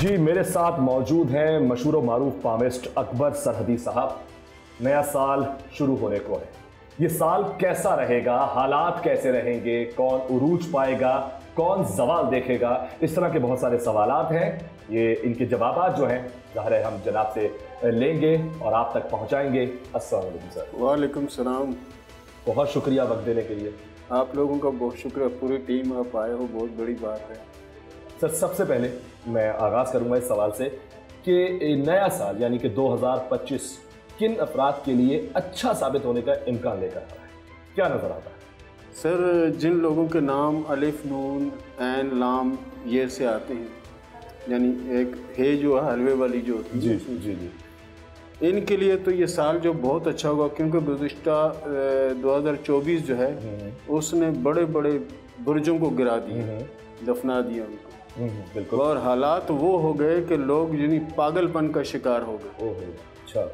جی میرے ساتھ موجود ہیں مشہور و معروف پامسٹ اکبر سرحدی صاحب۔ نیا سال شروع ہونے کو ہے، یہ سال کیسا رہے گا، حالات کیسے رہیں گے، کون عروج پائے گا، کون زوال دیکھے گا، اس طرح کے بہت سارے سوالات ہیں۔ یہ ان کے جوابات جو ہیں ظاہر ہے ہم جناب سے لیں گے اور آپ تک پہنچائیں گے۔ السلام علیکم سر۔ وعلیکم السلام۔ بہت شکریہ وقت دینے کے لیے۔ آپ لوگوں کا بہت شکریہ، پوری ٹیم آپ آئے ہو، بہت بڑی بات ہے۔ سر سب سے پہلے میں آغاز کروں گا اس سوال سے کہ نیا سال یعنی کہ 2025 کن افراد کے لیے اچھا ثابت ہونے کا امکان لے کر آ رہا ہے، کیا نظر آتا ہے؟ سر جن لوگوں کے نام الف نون عین لام یہ سے آتے ہیں، یعنی ایک ہے جو حلوے والی جو ہوتی ہے، جی جی جی، ان کے لیے تو یہ سال جو بہت اچھا ہوگا، کیونکہ گزشتہ 2024 جو ہے اس نے بڑے بڑے برجوں کو گرا دیا، دفنا دیا ان کو، بالکل، اور حالات وہ ہو گئے کہ لوگ یعنی پاگل پن کا شکار ہو گئے۔ اچھا،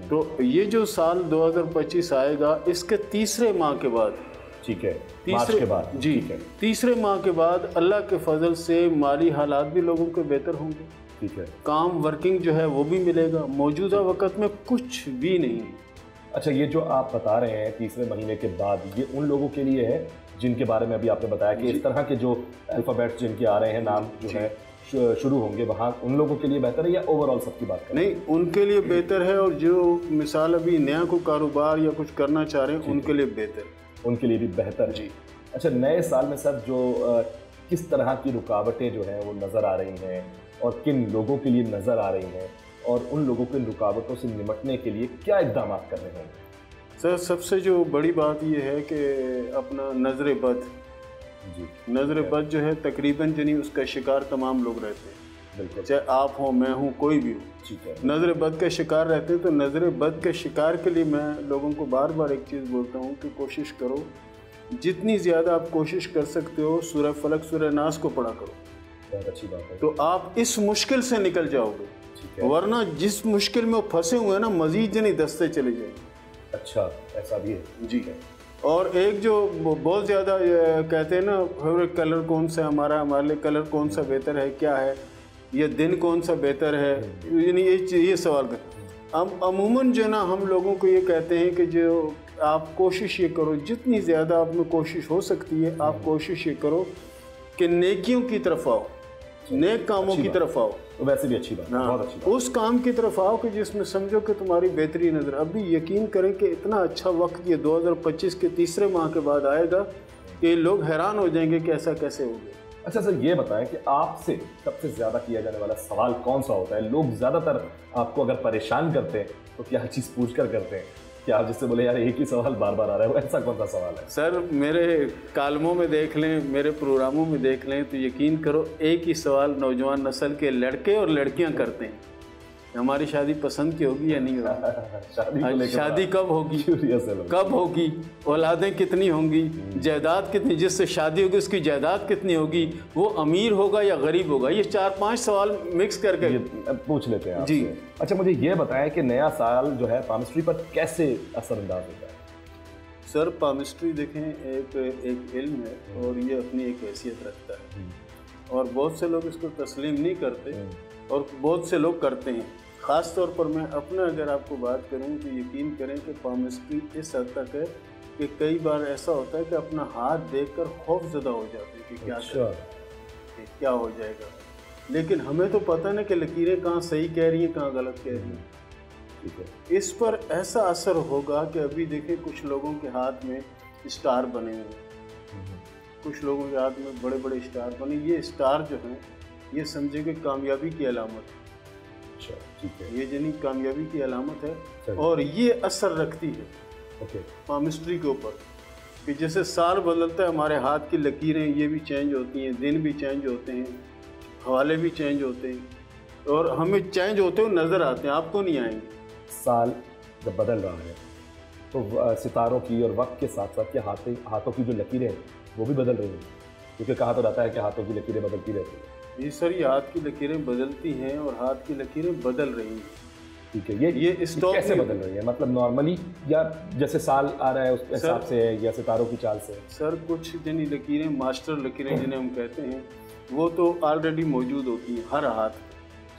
تو یہ جو سال 2025 آئے گا، اس کے تیسرے ماہ کے بعد، ٹھیک ہے، مارچ کے بعد، جی تیسرے ماہ کے بعد اللہ کے فضل سے مالی حالات بھی لوگوں کے بہتر ہوں گے، ٹھیک ہے، کام ورکنگ جو ہے وہ بھی ملے گا۔ موجودہ وقت میں کچھ بھی نہیں۔ اچھا یہ جو آپ بتا رہے ہیں تیسرے مہینے کے بعد، یہ ان لوگوں کے لیے ہے جن کے بارے میں ابھی آپ نے بتایا کہ اس طرح کے جو الفابیٹس جن کے آ رہے ہیں، نام جو ہے شروع ہوں گے، وہاں ان لوگوں کے لیے بہتر ہے یا اوور آل سب کی بات کریں؟ نہیں، ان کے لیے بہتر ہے، اور جو مثال ابھی نیا کو کاروبار یا کچھ کرنا چاہ رہے ہیں ان کے لیے بہتر، ان کے لیے بھی بہتر ہے۔ جی اچھا نئے سال میں سر جو کس طرح کی رکاوٹیں جو ہیں وہ نظر آ رہی ہیں اور کن لوگوں کے لیے نظر آ رہی ہیں، اور ان لوگوں کے رکاوٹوں سے نمٹنے کے لیے کیا اقدامات کرنے ہوں گے؟ سر سب سے جو بڑی بات یہ ہے کہ اپنا نظر بد، جی نظر بد جو ہے تقریباً جنہیں اس کا شکار تمام لوگ رہتے ہیں، بالکل، چاہے آپ ہوں، میں ہوں، کوئی بھی ہو، ٹھیک ہے، نظر بد کا شکار رہتے ہیں۔ تو نظر بد کے شکار کے لیے میں لوگوں کو بار بار ایک چیز بولتا ہوں کہ کوشش کرو، جتنی زیادہ آپ کوشش کر سکتے ہو سورہ فلق سورہ ناس کو پڑھا کرو، بہت اچھی بات ہے، تو آپ اس مشکل سے نکل جاؤ گے، ٹھیک ہے، ورنہ جس مشکل میں وہ پھنسے ہوئے ہیں نا، مزید جنہیں دستے چلے جائیں گے۔ اچھا ایسا بھی ہے، جی، اور ایک جو بہت زیادہ کہتے ہیں نا فیوریٹ کلر کون سا ہے ہمارے لیے کلر کون سا بہتر ہے، کیا ہے یہ دن کون سا بہتر ہے، یعنی یہ سوال کر عموماً جو ہے نا ہم لوگوں کو یہ کہتے ہیں کہ جو آپ کوشش یہ کرو، جتنی زیادہ آپ میں کوشش ہو سکتی ہے آپ کوشش یہ کرو کہ نیکیوں کی طرف آؤ، نیک کاموں کی طرف آؤ، ویسے بھی اچھی بات ہے، بہت اچھی بات، اس کام کی طرف آؤ کہ جس میں سمجھو کہ تمہاری بہتری نظر۔ ابھی یقین کریں کہ اتنا اچھا وقت یہ 2025 کے تیسرے ماہ کے بعد آئے گا کہ لوگ حیران ہو جائیں گے کہ ایسا کیسے ہو گیا۔ اچھا سر یہ بتائیں کہ آپ سے سب سے زیادہ کیا جانے والا سوال کون سا ہوتا ہے؟ لوگ زیادہ تر آپ کو اگر پریشان کرتے ہیں تو کیا چیز پوچھ کر کرتے ہیں؟ کیا آپ جس سے بولے یار ایک ہی سوال بار بار آ رہا ہے، وہ ایسا کون سا سوال ہے؟ سر میرے کالموں میں دیکھ لیں، میرے پروگراموں میں دیکھ لیں تو یقین کرو ایک ہی سوال نوجوان نسل کے لڑکے اور لڑکیاں کرتے ہیں، ہماری شادی پسند کی ہوگی یا نہیں ہوگی، شادی کب ہوگی، کب ہوگی، اولادیں کتنی ہوں گی، جائیداد کتنی، جس سے شادی ہوگی اس کی جائیداد کتنی ہوگی، وہ امیر ہوگا یا غریب ہوگا، یہ 4-5 سوال مکس کر کے پوچھ لیتے ہیں آپ جی۔ سے۔ اچھا مجھے یہ بتائیں کہ نیا سال جو ہے پامسٹری پر کیسے اثر انداز ہوتا ہے؟ سر پامسٹری دیکھیں ایک علم ہے اور یہ اپنی ایک حیثیت رکھتا ہے، اور بہت سے لوگ اس کو تسلیم نہیں کرتے اور بہت سے لوگ کرتے ہیں۔ خاص طور پر میں اپنا اگر آپ کو بات کروں تو یقین کریں کہ پامسٹری اس حد تک ہے کہ کئی بار ایسا ہوتا ہے کہ اپنا ہاتھ دیکھ کر خوف زدہ ہو جاتے ہیں کہ کیا ہو جائے گا، لیکن ہمیں تو پتہ نہیں کہ لکیریں کہاں صحیح کہہ رہی ہیں کہاں غلط کہہ رہی ہیں۔ اس پر ایسا اثر ہوگا کہ ابھی دیکھیں کچھ لوگوں کے ہاتھ میں اسٹار بنے ہوئے ہیں، کچھ لوگوں کے ہاتھ میں بڑے بڑے اسٹار بنے، یہ اسٹار جو ہیں یہ سمجھے کہ کامیابی کی علامت ہے، یہ جنی کامیابی کی علامت ہے، اور یہ اثر رکھتی ہے پامسٹری کے اوپر کہ جیسے سال بدلتا ہے ہمارے ہاتھ کی لکیریں یہ بھی چینج ہوتی ہیں، دن بھی چینج ہوتے ہیں، حوالے بھی چینج ہوتے ہیں، اور ہمیں چینج ہوتے ہوئے نظر آتے ہیں، آپ کو نہیں آئیں گے۔ سال جب بدل رہا ہے تو ستاروں کی اور وقت کے ساتھ ساتھ کیا ہاتھوں کی جو لکیریں ہیں وہ بھی بدل رہی ہیں؟ کیونکہ کہا تو رہتا ہے کہ ہاتھوں کی لکیریں بدلتی رہتی ہیں۔ جی سر، یہ ہاتھ کی لکیریں بدلتی ہیں اور ہاتھ کی لکیریں بدل رہی ہیں۔ ٹھیک ہے، یہ کیسے بدل رہی ہے؟ مطلب نارملی یا جیسے سال آ رہا ہے اس حساب سے ہے یا ستاروں کی چال سے؟ سر کچھ جنی لکیریں ماسٹر لکیریں جنہیں ہم کہتے ہیں وہ تو آلریڈی موجود ہوتی ہیں ہر ہاتھ،